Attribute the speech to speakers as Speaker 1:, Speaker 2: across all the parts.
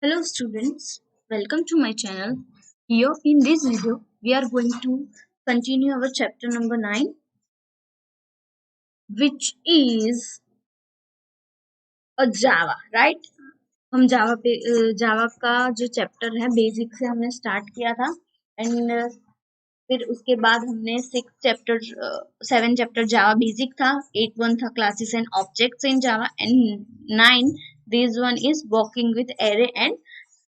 Speaker 1: Hello students, welcome to my channel. Here in this video, we are going to continue our chapter number 9, which is a Java, right? हम जावा का जो chapter है basic से हमने start किया था and फिर उसके बाद हमने 7 चैप्टर जावा बेसिक था, 8 था classes and objects in Java and 9 this one is working with array and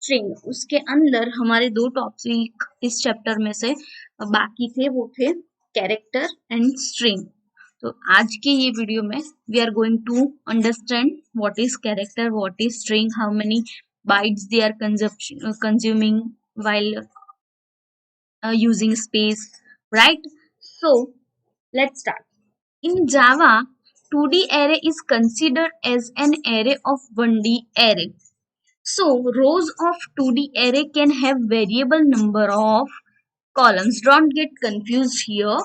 Speaker 1: string. उसके अंदर हमारे दो टॉपिक इस चैप्टर में से बाकी थे, वो थे कैरेक्टर एंड स्ट्रिंग। तो आज के ये वीडियो में we are going to understand what is character, what is string, how many bytes they are consuming while using space, right? So let's start. In Java, 2D array is considered as an array of 1D array. So rows of 2D array can have variable number of columns. Don't get confused here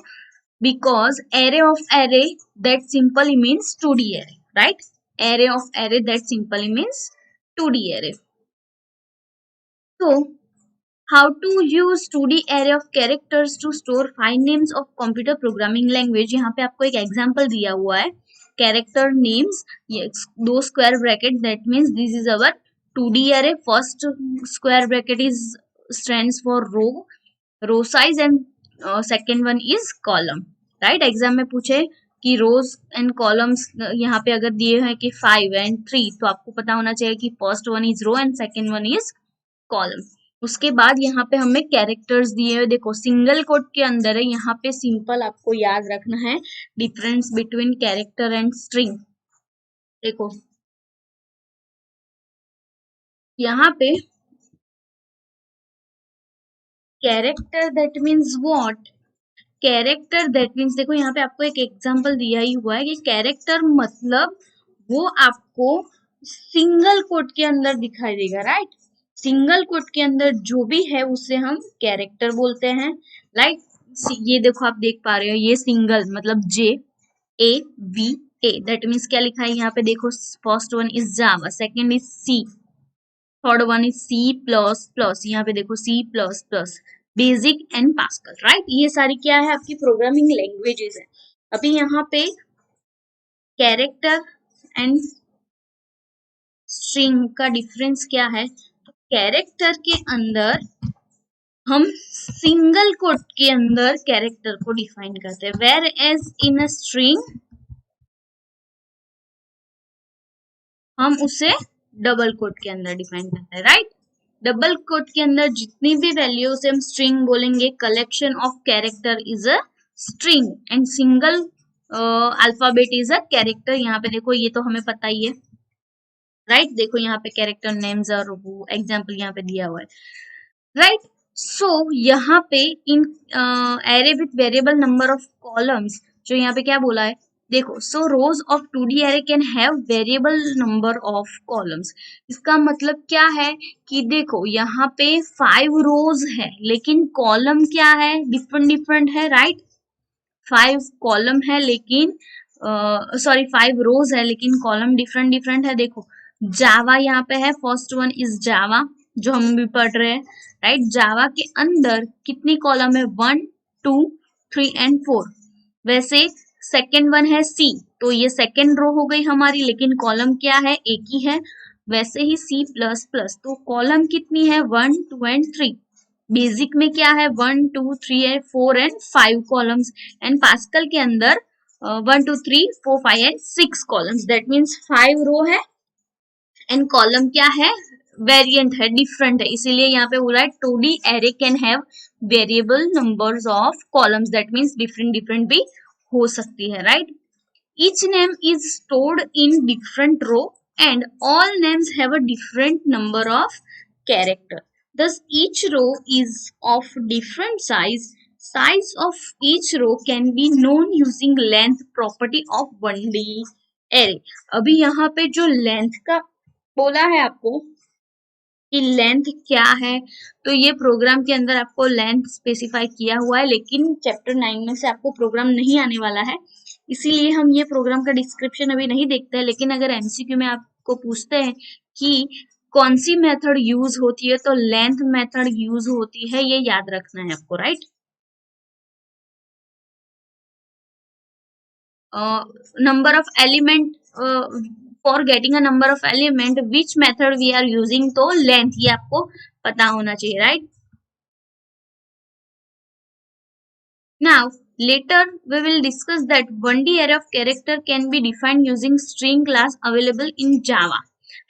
Speaker 1: because array of array that simply means 2D array, right? Array of array that simply means 2D array. So how to use 2D array of characters to store file names of computer programming language। यहाँ पे आपको एक example दिया हुआ है character names, दो square bracket, that means this is our 2D array. First square bracket is stands for row size and second one is column, right? Exam में पूछे कि रोज एंड कॉलम्स यहाँ पे अगर दिए हैं कि 5 एंड 3 तो आपको पता होना चाहिए कि first one is row and second one is column. उसके बाद यहाँ पे हमें कैरेक्टर्स दिए हुए, देखो सिंगल कोट के अंदर है। यहाँ पे सिंपल आपको याद रखना है difference between character and string. देखो यहाँ पे character that means what, character that means, देखो यहाँ पे आपको एक एग्जांपल दिया ही हुआ है कि कैरेक्टर मतलब वो आपको सिंगल कोट के अंदर दिखाई देगा, राइट? सिंगल कोट के अंदर जो भी है उसे हम कैरेक्टर बोलते हैं, राइट? ये देखो आप देख पा रहे हो, ये सिंगल मतलब JAVA, दैट मीन्स क्या लिखा है यहाँ पे, देखो first one is Java, second is C, third one is C++, यहाँ पे देखो C++, basic and Pascal, right? ये सारी क्या है आपकी प्रोग्रामिंग लैंग्वेजेस है। अभी यहाँ पे कैरेक्टर एंड स्ट्रिंग का डिफरेंस क्या है? कैरेक्टर के अंदर हम सिंगल कोट के अंदर कैरेक्टर को डिफाइन करते हैं, whereas in a string हम उसे डबल कोट के अंदर डिफाइन करते हैं, राइट? डबल कोट के अंदर जितनी भी वैल्यू से हम स्ट्रिंग बोलेंगे, collection of character is a string and single alphabet is a character. यहाँ पे देखो ये तो हमें पता ही है, राइट? देखो यहाँ पे कैरेक्टर नेम्स और वो एग्जाम्पल यहाँ पे दिया हुआ है, राइट? सो यहाँ पे in array with variable number of columns, जो यहाँ पे क्या बोला है देखो, so rows of 2D array can have variable number of columns. इसका मतलब क्या है कि देखो यहाँ पे 5 रोज है लेकिन कॉलम क्या है, डिफरेंट डिफरेंट है, राइट? 5 कॉलम है लेकिन 5 रोज है लेकिन कॉलम डिफरेंट डिफरेंट है। देखो जावा यहाँ पे है, फर्स्ट वन इज जावा जो हम भी पढ़ रहे हैं, राइट? जावा के अंदर कितनी कॉलम है, 1 2 3 एंड 4। वैसे सेकेंड वन है सी, तो ये सेकेंड रो हो गई हमारी, लेकिन कॉलम क्या है, एक ही है। वैसे ही C++, तो कॉलम कितनी है, 1 2 एंड 3। बेसिक में क्या है, 1 2 3 and 4 and 5 columns, and pascal के अंदर 1 2 3 4 5 एंड 6 कॉलम्स, दैट मीन्स 5 रो है एंड कॉलम क्या है, वेरिएंट है, डिफरेंट है, इसीलिए यहाँ पे बोला है 2D array can have variable numbers of columns, that means different different भी हो सकती है, right? Each name is stored in different row and all names have a different number of character. Thus each row is of different size. Size of each row can be known using length property of 1D array. अभी यहाँ पे जो length का बोला है आपको कि length क्या है, तो ये प्रोग्राम के अंदर आपको लेंथ स्पेसिफाई किया हुआ है, लेकिन चैप्टर 9 में से आपको प्रोग्राम नहीं आने वाला है, इसीलिए हम ये प्रोग्राम का डिस्क्रिप्शन अभी नहीं देखते हैं। लेकिन अगर एमसीक्यू में आपको पूछते हैं कि कौन सी मेथड यूज होती है, तो लेंथ मेथड यूज होती है, ये याद रखना है आपको, right. Number of element, for getting a number of element which method we are using, तो लेंथ, ये आपको पता होना चाहिए, right. Now, later we will discuss that 1D array of character can be defined using string class available in Java.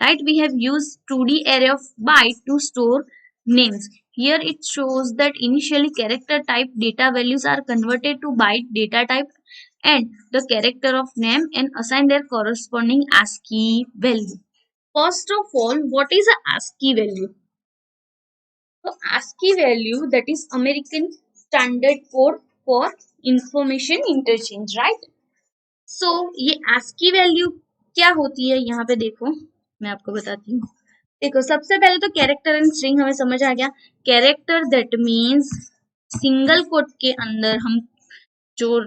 Speaker 1: Right? We have used 2D array of byte to store names. Here it shows that initially character type data values are converted to byte data type and the character of name and assign their corresponding ASCII value. First of all, what is a ASCII value? So ASCII value, that is American Standard Code for Information Interchange, right? So ये ASCII value क्या होती है, यहाँ पे देखो मैं आपको बताती हूँ। देखो सबसे पहले तो कैरेक्टर एंड स्ट्रिंग हमें समझ आ गया। Character that means single quote के अंदर हम जो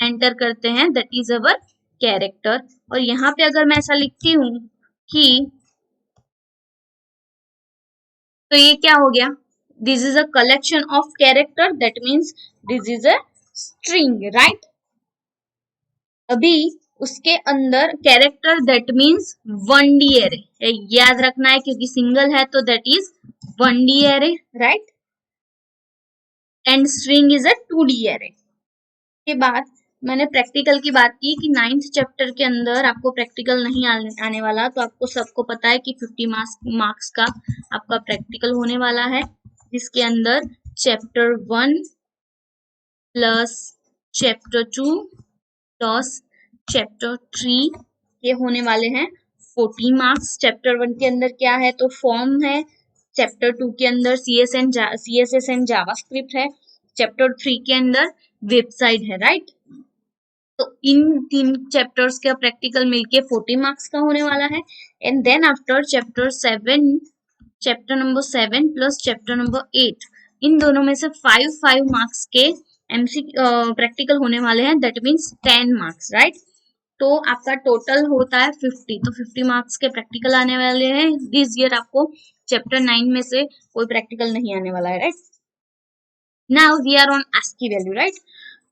Speaker 1: एंटर करते हैं दैट इज अवर कैरेक्टर। और यहाँ पे अगर मैं ऐसा लिखती हूँ कि तो ये क्या हो गया, this is a collection of character, that means this is a string, right. अभी उसके अंदर character that means 1D array, याद रखना है क्योंकि सिंगल है तो that is 1D array, right. And string is a 2D array. के बाद मैंने प्रैक्टिकल की बात की कि 9th चैप्टर के अंदर आपको प्रैक्टिकल नहीं आने वाला, तो आपको सबको पता है कि 50 मार्क्स का आपका प्रैक्टिकल होने वाला है, जिसके अंदर chapter 1 plus chapter 2 plus chapter 3 ये होने वाले हैं 40 मार्क्स। चैप्टर 1 के अंदर क्या है, तो फॉर्म है। चैप्टर 2 के अंदर CSS एंड जावास्क्रिप्ट है। चैप्टर 3 के अंदर वेबसाइट है, राइट। तो इन 3 चैप्टर्स का प्रैक्टिकल मिलके 40 मार्क्स का होने वाला है। And then after chapter number 7 plus chapter number 8, इन दोनों में से 5 मार्क्स के एमसी प्रैक्टिकल होने वाले हैं, दैट मीन्स 10 मार्क्स, राइट। तो आपका टोटल होता है 50, तो 50 मार्क्स के प्रैक्टिकल आने वाले हैं दिस ईयर। आपको चैप्टर 9 में से कोई प्रैक्टिकल नहीं आने वाला है, right. Now we are on ASCII value, right.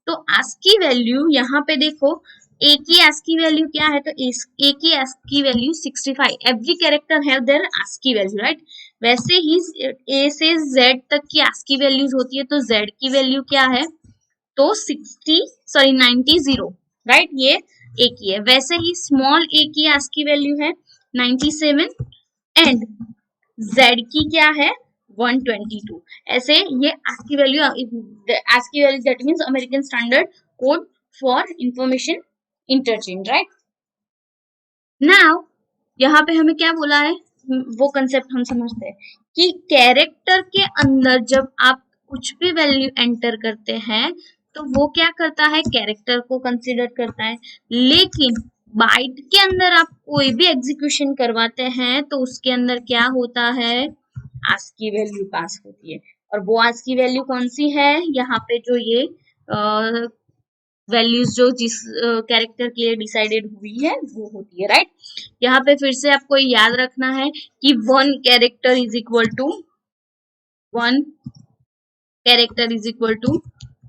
Speaker 1: तो ASCII वैल्यू यहाँ पे देखो, ए की ASCII वैल्यू क्या है, तो ए की ASCII value 65। Every character have their ASCII value, right. वैसे ही ए से जेड तक की ASCII वैल्यूज होती है, तो जेड की वैल्यू क्या है, तो 90, राइट, ये ए की है। वैसे ही स्मॉल ए की ASCII वैल्यू है 97 एंड जेड की क्या है 122। ऐसे ये ASCII value that means American standard code for information interchange, right. Now यहाँ पे हमें क्या बोला है, वो कंसेप्ट हम समझते हैं कि कैरेक्टर के अंदर जब आप कुछ भी वैल्यू एंटर करते हैं तो वो क्या करता है, कैरेक्टर को कंसीडर करता है। लेकिन बाइट के अंदर आप कोई भी एग्जीक्यूशन करवाते हैं तो उसके अंदर क्या होता है, ASCII वैल्यू पास होती है। और वो ASCII वैल्यू कौन सी है, यहाँ पे जो ये वैल्यूज जो जिस कैरेक्टर के लिए डिसाइडेड हुई है वो होती है, राइट। यहाँ पे फिर से आपको याद रखना है कि 1 character is equal to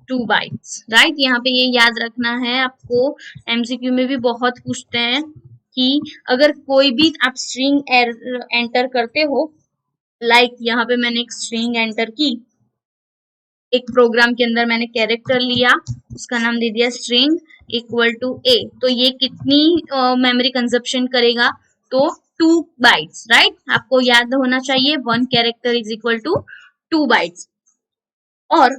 Speaker 1: 2 bytes, right. यहाँ पे ये याद रखना है आपको, MCQ में भी बहुत पूछते हैं कि अगर कोई भी आप स्ट्रिंग एंटर करते हो, लाइक यहाँ पे मैंने एक स्ट्रिंग एंटर की, एक प्रोग्राम के अंदर मैंने कैरेक्टर लिया, उसका नाम दे दिया स्ट्रिंग इक्वल टू ए, तो ये कितनी मेमोरी कंजप्शन करेगा, तो 2 बाइट्स, राइट। आपको याद होना चाहिए 1 character is equal to 2 bytes. और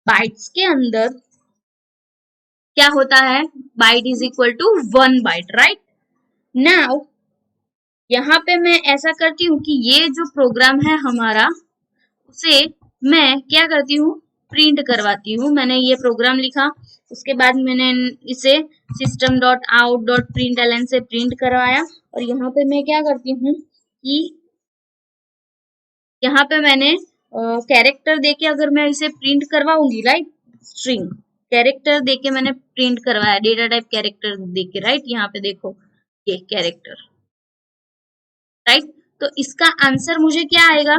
Speaker 1: बाइट्स के अंदर क्या होता है, byte is equal to 1 byte, right. Now यहाँ पे मैं ऐसा करती हूँ कि ये जो प्रोग्राम है हमारा, उसे मैं क्या करती हूँ, प्रिंट करवाती हूँ। मैंने ये प्रोग्राम लिखा, उसके बाद मैंने इसे system.out.println से प्रिंट करवाया। और यहाँ पे मैं क्या करती हूँ कि यहाँ पे मैंने कैरेक्टर देके अगर मैं इसे प्रिंट करवाऊंगी, राइट, स्ट्रिंग कैरेक्टर देके मैंने प्रिंट करवाया, डेटा टाइप कैरेक्टर देके, राइट। यहाँ पे देखो ये कैरेक्टर, राइट। तो इसका आंसर मुझे क्या आएगा,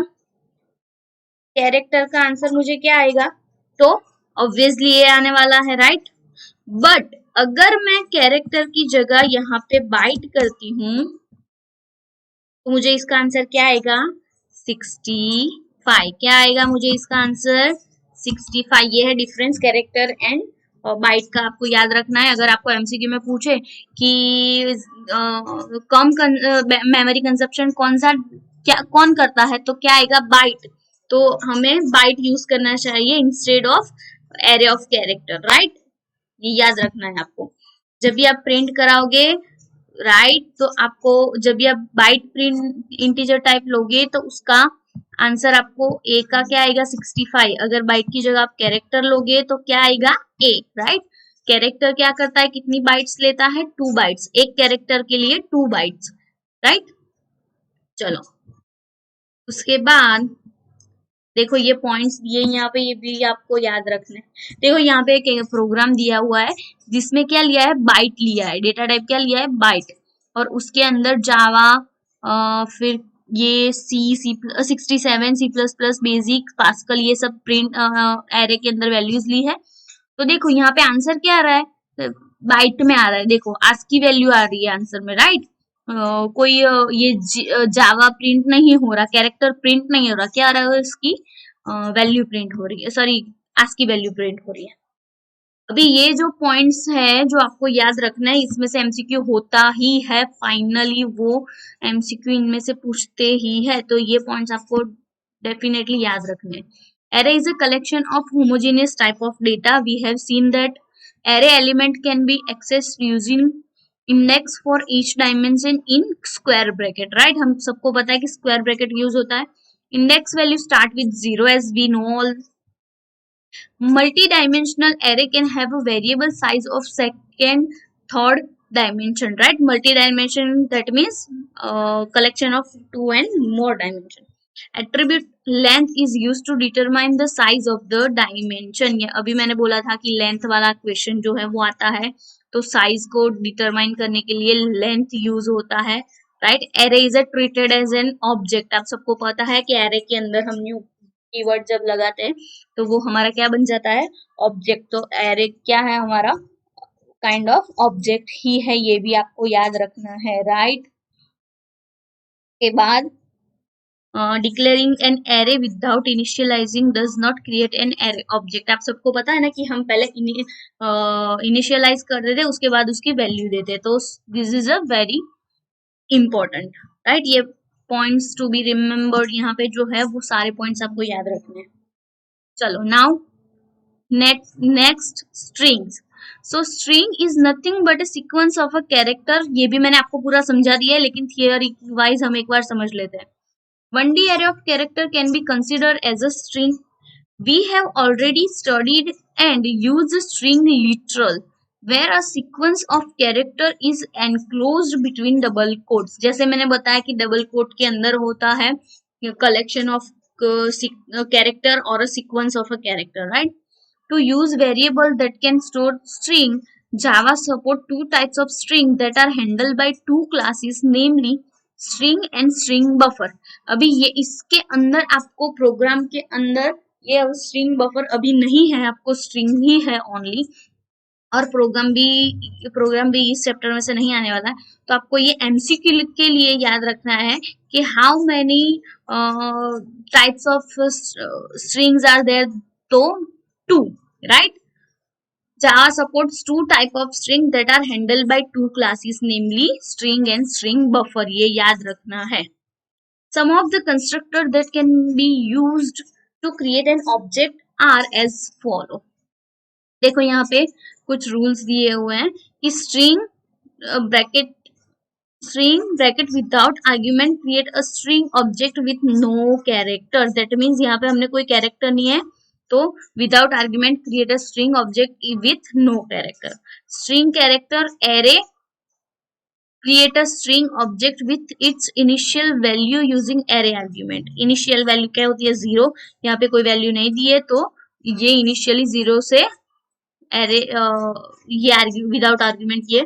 Speaker 1: कैरेक्टर का आंसर मुझे क्या आएगा, तो ऑब्वियसली ये आने वाला है, राइट। बट अगर मैं कैरेक्टर की जगह यहाँ पे बाइट करती हूँ तो मुझे इसका आंसर क्या आएगा, 65। क्या आएगा मुझे इसका आंसर, 65। ये है डिफरेंस कैरेक्टर एंड बाइट का, आपको याद रखना है। अगर आपको एमसीक्यू में पूछे कि कम मेमोरी कंजप्शन कौन सा क्या कौन करता है, तो क्या आएगा, बाइट। तो हमें बाइट यूज करना चाहिए instead of array of character, right. ये याद रखना है आपको। जब भी आप प्रिंट कराओगे, राइट, तो आपको जब भी आप बाइट प्रिंट इंटीजर टाइप लोगे तो उसका आंसर आपको ए का क्या आएगा, 65। अगर बाइट की जगह आप कैरेक्टर लोगे तो क्या आएगा, ए, राइट। कैरेक्टर क्या करता है, कितनी बाइट्स लेता है, 2 बाइट्स, एक कैरेक्टर के लिए 2 बाइट्स, राइट। चलो उसके बाद देखो ये पॉइंट्स दिए यहाँ पे, ये भी आपको याद रखना है। देखो यहाँ पे एक प्रोग्राम दिया हुआ है जिसमें क्या लिया है, बाइट लिया है, डेटा टाइप क्या लिया है, बाइट। और उसके अंदर जावा, फिर ये सी 67, C++, बेसिक, पास्कल, ये सब प्रिंट एरे के अंदर वैल्यूज ली है। तो देखो यहाँ पे आंसर क्या आ रहा है, बाइट में आ रहा है। देखो आज की वैल्यू आ रही है आंसर में, राइट। कोई ये जावा प्रिंट नहीं हो रहा, कैरेक्टर प्रिंट नहीं हो रहा, क्या आ रहा है, इसकी वैल्यू प्रिंट हो रही है, सॉरी आज की वैल्यू प्रिंट हो रही है। अभी ये जो पॉइंट्स है जो आपको याद रखना है, इसमें से एमसीक्यू होता ही है, फाइनली वो एमसीक्यू इनमें से पूछते ही है, तो ये पॉइंट्स आपको डेफिनेटली याद रखने हैं। Array is a collection of homogeneous type of data. We have seen that array element can be accessed using index for each dimension in square bracket, right? हम सबको पता है कि square bracket use होता है। Index value start with 0 as we know all. Multi-dimensional array can have a variable size of second, third dimension, right? Multi-dimension, that means collection of 2 and more dimension. Attribute length is used to determine the size of the dimension. अभी मैंने बोला था कि length वाला question जो है वो आता है, तो साइज को डिटरमाइन करने के लिए लेंथ यूज होता है, right. Array is treated as an object. आप सबको पता है कि एरे के अंदर हम न्यू कीवर्ड जब लगाते हैं तो वो हमारा क्या बन जाता है, ऑब्जेक्ट। तो एरे क्या है, हमारा काइंड ऑफ ऑब्जेक्ट ही है, ये भी आपको याद रखना है, राइट। के बाद declaring an array without initialising does not create an array object. आप सबको पता है ना कि हम पहले इनिशियलाइज कर देते, उसके बाद उसकी वैल्यू देते, तो this is a very important, right. ये पॉइंट्स टू बी रिमेम्बर्ड, यहाँ पे जो है वो सारे पॉइंट्स आपको याद रखने हैं। चलो now next strings. So string is nothing but a sequence of a character. ये भी मैंने आपको पूरा समझा दिया है, लेकिन थियरी वाइज हम एक बार समझ लेते हैं। 1D array of character can be considered as a string. We have already studied and used string literal, where a sequence of character is enclosed between double quotes. जैसे मैंने बताया कि डबल कोट के अंदर होता है collection of character or a sequence of a character, right? To use variable that can store string, Java support two types of string that are handled by two classes, namely string and string buffer. अभी ये इसके अंदर आपको programme के अंदर ये string buffer अभी नहीं है, आपको स्ट्रिंग ही है ओनली, और प्रोग्राम भी इस चैप्टर में से नहीं आने वाला है। तो आपको ये एमसीक्यू के लिए याद रखना है कि how many types of strings are there, तो 2, right? Java supports two type of string that are handled by two classes, namely string and string buffer. ये याद रखना है। Some of the constructor that can be used to create an object are as follow. देखो यहाँ पे कुछ rules दिए हुए हैं कि string bracket without argument create a string object with no character. That means यहाँ पे हमने कोई कैरेक्टर नहीं है, तो without argument create a string object with no character. String character array create a string object with its initial value using array argument. Initial value क्या होती है, 0. यहाँ पे कोई वैल्यू नहीं दी है तो ये इनिशियली 0 से एरे ये विदाउट आर्ग्यूमेंट ये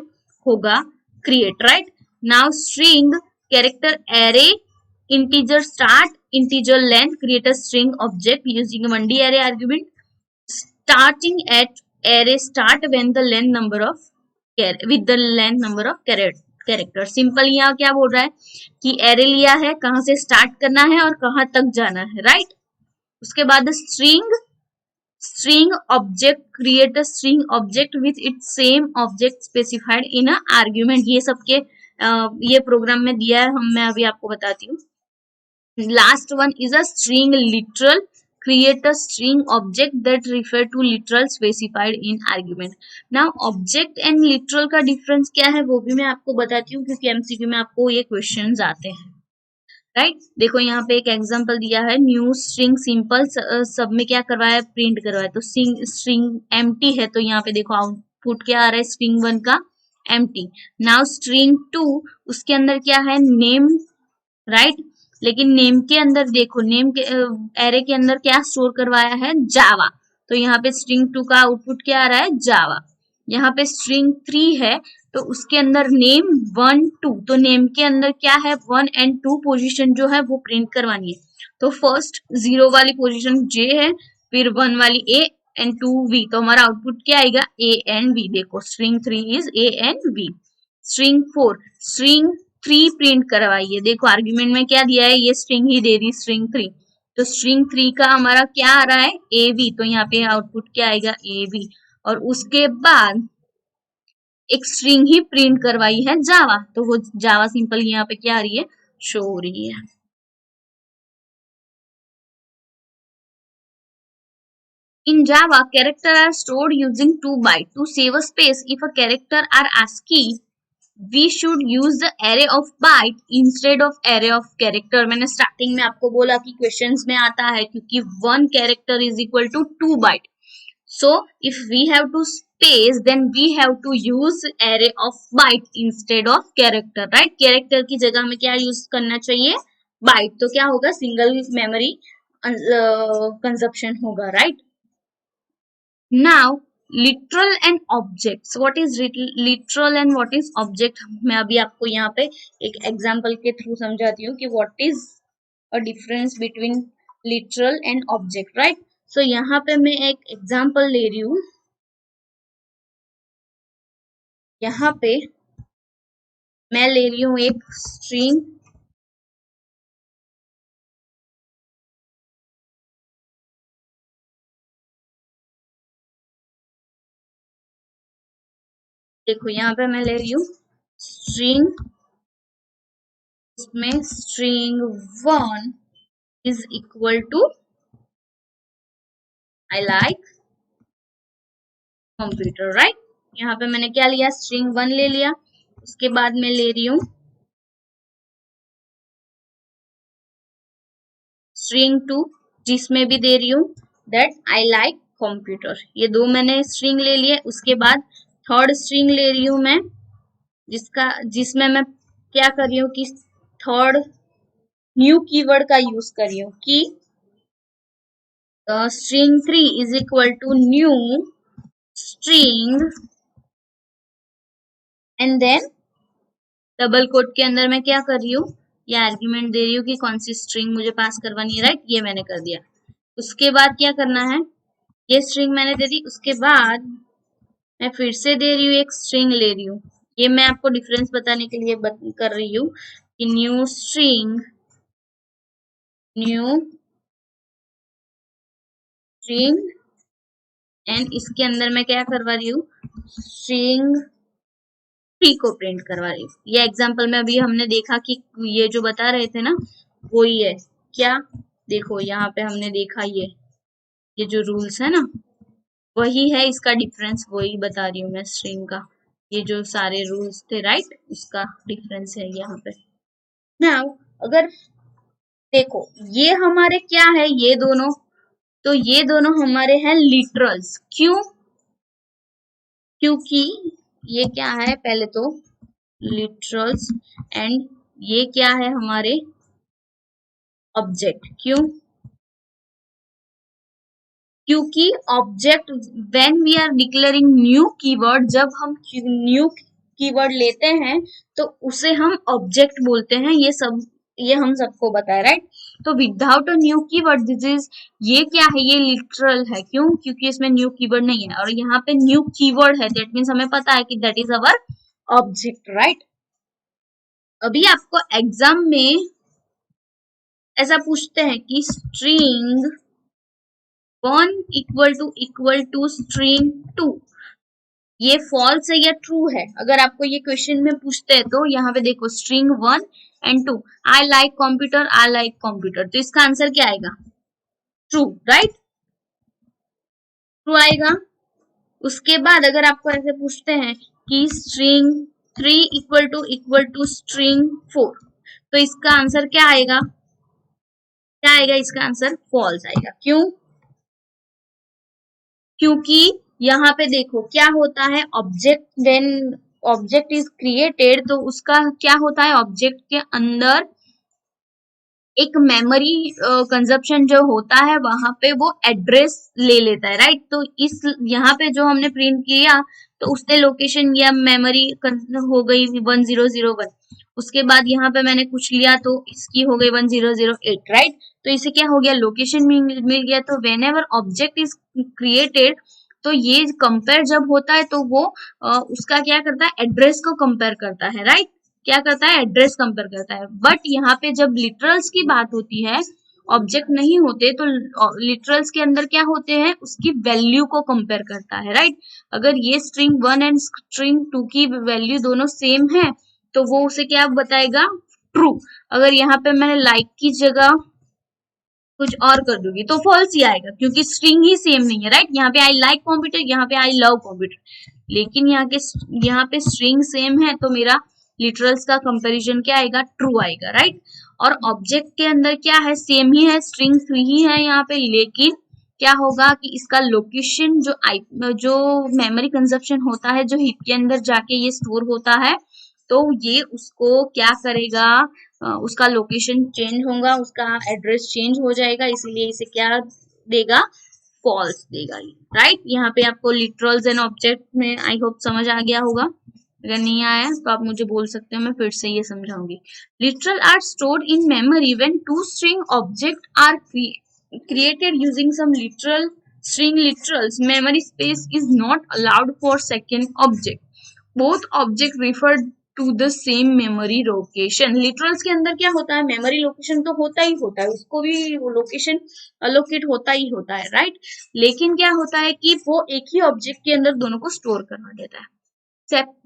Speaker 1: होगा create, right. Now string character array integer start, integer length, create a string object using a 1D array argument starting at array start when the length number of with the length number of character. Simple यहाँ क्या बोल रहा है कि array लिया है, कहां से स्टार्ट करना है और कहां तक जाना है, राइट। उसके बाद string object, create a string object with its same object specified in a argument। ये सबके ये प्रोग्राम में दिया है, मैं अभी आपको बताती हूँ। Last one is a string literal, create a string object that refer to literal specified in argument। Now object and literal का difference क्या है वो भी मैं आपको बताती हूँ, क्योंकि MCQ में आपको ये questions आते हैं, राइट। देखो यहाँ पे एक एग्जांपल दिया है, न्यू स्ट्रिंग सिंपल, सब में क्या करवाया है, प्रिंट करवाया। तो स्ट्रिंग एम्प्टी है, तो यहाँ पे देखो आउटपुट क्या आ रहा है, स्ट्रिंग 1 का एम्प्टी। नाउ स्ट्रिंग 2, उसके अंदर क्या है, नेम, राइट। लेकिन नेम के अंदर देखो, नेम के एरे के अंदर क्या स्टोर करवाया है, जावा। तो यहाँ पे स्ट्रिंग 2 का आउटपुट क्या आ रहा है, जावा। यहाँ पे स्ट्रिंग 3 है, तो उसके अंदर नेम 1 2, तो नेम के अंदर क्या है, 1 and 2 पोजीशन जो है वो प्रिंट करवानी है। तो फर्स्ट 0 वाली पोजीशन J है, फिर 1 वाली A and 2 V, तो हमारा आउटपुट क्या आएगा, A and V। देखो string 3 is A and V। String 4, string 3 print करवाइए। देखो आर्ग्यूमेंट में क्या दिया है, ये स्ट्रिंग ही दे दी, स्ट्रिंग 3। तो स्ट्रिंग 3 का हमारा क्या आ रहा है, AV, तो यहाँ पे आउटपुट क्या आएगा, AV। और उसके बाद एक स्ट्रिंग ही प्रिंट करवाई है, जावा, तो वो जावा सिंपल यहाँ पे क्या आ रही है, शो हो रही है। In Java, characters are stored using 2 bytes. To save a space, if a character are ASCII, we should use the array of byte instead of array of character। मैंने स्टार्टिंग में आपको बोला कि क्वेश्चंस में आता है, क्योंकि 1 character is equal to 2 byte। So if we have to space, then we have to use array of byte instead of character, right। character की जगह में क्या यूज करना चाहिए, byte। तो क्या होगा, सिंगल मेमोरी कंजप्शन होगा, right. Now literal and objects, what is literal and what is object, मैं अभी आपको यहाँ पे एक एग्जांपल के थ्रू समझाती हूँ कि what is a difference between literal and object, right। सो यहाँ पे मैं एक एग्जांपल ले रही हूँ, यहाँ पे मैं ले रही हूँ एक स्ट्रिंग, देखो यहाँ पे मैं ले रही हूँ स्ट्रिंग, इसमें string 1 is equal to I like computer, right. यहाँ पे मैंने क्या लिया, स्ट्रिंग 1 ले लिया। उसके बाद मैं ले रही हूँ स्ट्रिंग 2, जिसमें भी दे रही हूँ दैट आई लाइक कंप्यूटर। ये दो मैंने स्ट्रिंग ले लिए। उसके बाद थर्ड स्ट्रिंग ले रही हूँ मैं, जिसमें मैं क्या कर रही हूँ कि थर्ड न्यू कीवर्ड का यूज कर रही हूँ कि string 3 is equal to new string and then double quote के अंदर मैं क्या कर रही हूँ, ये आर्ग्यूमेंट दे रही हूँ कि कौन सी स्ट्रिंग मुझे पास करवानी है, राइट। ये मैंने कर दिया। उसके बाद क्या करना है, ये स्ट्रिंग मैंने दे दी। उसके बाद मैं फिर से दे रही हूँ एक स्ट्रिंग ले रही हूँ। ये मैं आपको डिफरेंस बताने के लिए कर रही हूँ कि न्यू स्ट्रिंग एंड इसके अंदर मैं क्या करवा रही हूँ, स्ट्रिंग 3 को प्रिंट करवा रही हूँ। ये एग्जांपल में अभी हमने देखा कि ये जो बता रहे थे ना वो ही है क्या, देखो यहाँ पे हमने देखा ये जो रूल्स है ना वही है, इसका डिफरेंस वही बता रही हूँ मैं स्ट्रिंग का। ये जो सारे रूल्स थे, राइट, उसका डिफरेंस है यहाँ पे। नाउ अगर देखो ये हमारे क्या है, ये दोनों, तो ये दोनों हमारे हैं लिटरल्स। क्यों, क्योंकि ये क्या है, पहले तो लिटरल्स एंड ये क्या है हमारे ऑब्जेक्ट। क्यों, क्योंकि object when we are declaring new keyword, जब हम न्यू कीवर्ड लेते हैं तो उसे हम ऑब्जेक्ट बोलते हैं। ये हम सबको पता है, राइट। तो without a new keyword this is, ये क्या है, ये लिटरल है। क्यों? क्योंकि इसमें न्यू कीवर्ड नहीं है, और यहाँ पे न्यू कीवर्ड है, दैट मीन्स हमें पता है कि that is our object, right. अभी आपको एग्जाम में ऐसा पूछते हैं कि स्ट्रिंग 1 इक्वल टू स्ट्रिंग 2, ये फॉल्स है या ट्रू है? अगर आपको ये क्वेश्चन में पूछते हैं तो यहाँ पे देखो string 1 and 2, I like computer, तो इसका आंसर क्या आएगा? ट्रू, राइट, ट्रू आएगा। उसके बाद अगर आपको ऐसे पूछते हैं कि स्ट्रिंग 3 इक्वल टू स्ट्रिंग 4, तो इसका आंसर क्या आएगा? क्या आएगा इसका आंसर? फॉल्स आएगा। क्यों? क्योंकि यहाँ पे देखो क्या होता है, object when object is created, तो उसका क्या होता है, ऑब्जेक्ट के अंदर एक मेमोरी कंजप्शन जो होता है वहां पे वो एड्रेस ले लेता है, राइट। तो इस यहाँ पे जो हमने प्रिंट किया तो उससे लोकेशन या मेमोरी हो गई 1001, उसके बाद यहाँ पे मैंने कुछ लिया तो इसकी हो गई 1008, राइट। तो इसे क्या हो गया, लोकेशन मिल गया। तो when ever object is created, तो ये कंपेयर जब होता है तो वो उसका क्या करता है, एड्रेस को कंपेयर करता है, राइट। क्या करता है, एड्रेस कंपेयर करता है। बट यहाँ पे जब लिटरल्स की बात होती है, ऑब्जेक्ट नहीं होते, तो लिटरल्स के अंदर क्या होते हैं, उसकी वैल्यू को कंपेयर करता है, राइट। अगर ये स्ट्रिंग 1 एंड स्ट्रिंग 2 की वैल्यू दोनों सेम है तो वो उसे क्या बताएगा, ट्रू। अगर यहाँ पे मैंने लाइक की जगह कुछ और कर दूंगी तो फॉल्स ही आएगा, क्योंकि स्ट्रिंग ही सेम नहीं है, राइट। यहाँ पे आई लाइक कंप्यूटर, यहाँ पे आई लव कंप्यूटर, लेकिन यहाँ पे स्ट्रिंग सेम है तो मेरा लिटरल्स का कंपैरिजन क्या आएगा, ट्रू आएगा, राइट। और ऑब्जेक्ट के अंदर क्या है, सेम ही है, स्ट्रिंग 3 ही है यहाँ पे, लेकिन क्या होगा कि इसका लोकेशन जो मेमोरी कंजप्शन होता है, जो हीप के अंदर जाके ये स्टोर होता है, तो ये उसको क्या करेगा, उसका लोकेशन चेंज होगा, उसका एड्रेस चेंज हो जाएगा, इसीलिए इसे क्या देगा, फॉल्स देगा, राइट। यहाँ पे आपको लिटरल्स एंड ऑब्जेक्ट में आई होप समझ आ गया होगा। अगर नहीं आया तो आप मुझे बोल सकते हो, मैं फिर से ये समझाऊंगी। Literal are stored in memory when two string object are created using some literal string literals. Memory space is not allowed for second object. Both object refer to the same memory location. Literals के अंदर क्या होता है, memory location तो होता ही होता है, उसको भी वो लोकेशन अलोकेट होता ही होता है, राइट। लेकिन क्या होता है कि वो एक ही ऑब्जेक्ट के अंदर दोनों को स्टोर करवा देता है।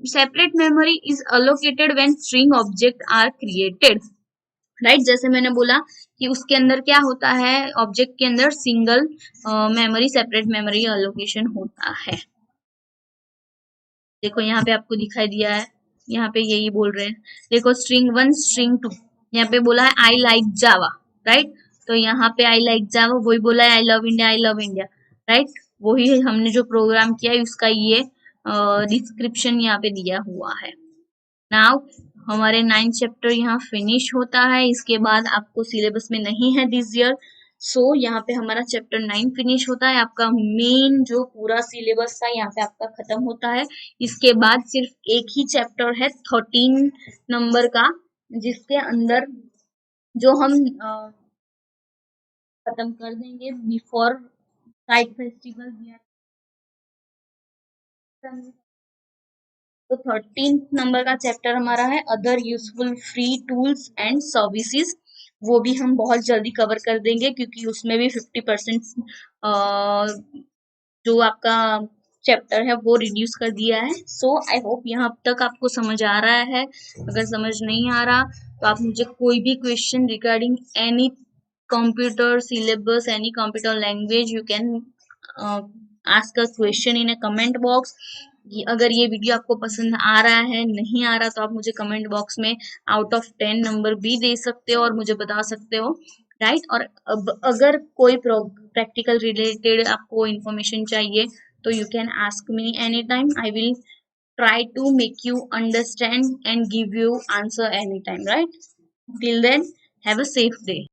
Speaker 1: Separate memory is allocated when string object are created, right. जैसे मैंने बोला कि उसके अंदर क्या होता है, ऑब्जेक्ट के अंदर single memory, separate memory allocation होता है। देखो यहाँ पे आपको दिखाई दिया है, यहाँ पे यही बोल रहे हैं, देखो स्ट्रिंग 1 स्ट्रिंग 2, यहाँ पे बोला है आई लाइक जावा, राइट। तो यहाँ पे आई लाइक जावा वही बोला है, आई लव इंडिया, राइट। वही हमने जो प्रोग्राम किया है उसका ये डिस्क्रिप्शन यहाँ पे दिया हुआ है। नाउ हमारे 9th चैप्टर यहाँ फिनिश होता है, इसके बाद आपको सिलेबस में नहीं है दिस ईयर, सो यहाँ पे हमारा चैप्टर 9 फिनिश होता है। आपका मेन जो पूरा सिलेबस था यहाँ पे आपका खत्म होता है। इसके बाद सिर्फ एक ही चैप्टर है 13 नंबर का, जिसके अंदर जो हम खत्म कर देंगे बिफोर काइट फेस्टिवल। तो 13th नंबर का चैप्टर हमारा है other useful free tools and services, वो भी हम बहुत जल्दी कवर कर देंगे, क्योंकि उसमें भी 50% जो आपका चैप्टर है वो रिड्यूस कर दिया है। सो आई होप यहाँ तक आपको समझ आ रहा है। अगर समझ नहीं आ रहा तो आप मुझे कोई भी question regarding any computer syllabus, any computer language, you can ask a question in a comment box. अगर ये वीडियो आपको पसंद आ रहा है, नहीं आ रहा, तो आप मुझे कमेंट बॉक्स में आउट ऑफ 10 नंबर भी दे सकते हो और मुझे बता सकते हो, राइट। और अगर कोई प्रैक्टिकल रिलेटेड आपको इंफॉर्मेशन चाहिए तो you can ask me any time, I will try to make you understand and give you answer anytime, right? Till then, have a safe day.